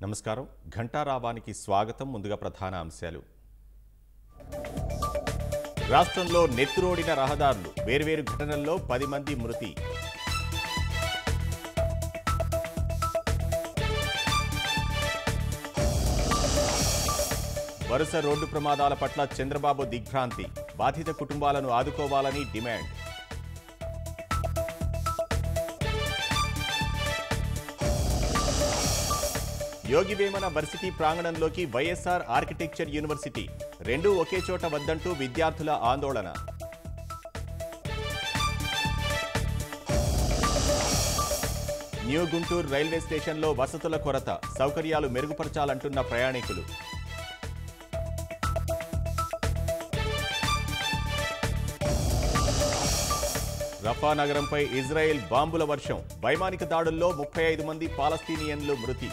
నమస్కారం. ఘంటారావానికి స్వాగతం. ముందుగా ప్రధాన అంశాలు. రాష్ట్రంలో నెత్తురోడిన రహదారులు, వేర్వేరు ఘటనల్లో 10 మంది మృతి. వరుస రోడ్డు ప్రమాదాల పట్ల చంద్రబాబు దిగ్భ్రాంతి, బాధిత కుటుంబాలను ఆదుకోవాలని డిమాండ్. యోగి వేమన వర్సిటీ ప్రాంగణంలోకి వైఎస్ఆర్ ఆర్కిటెక్చర్ యూనివర్సిటీ, రెండూ ఒకే చోట వద్దంటూ విద్యార్థుల ఆందోళన. న్యూ గుంటూరు రైల్వే స్టేషన్లో వసతుల కొరత, సౌకర్యాలు మెరుగుపరచాలంటున్న ప్రయాణికులు. రఫా నగరంపై ఇజ్రాయెల్ బాంబుల వర్షం, వైమానిక దాడుల్లో 35 మంది పాలస్తీనియన్లు మృతి.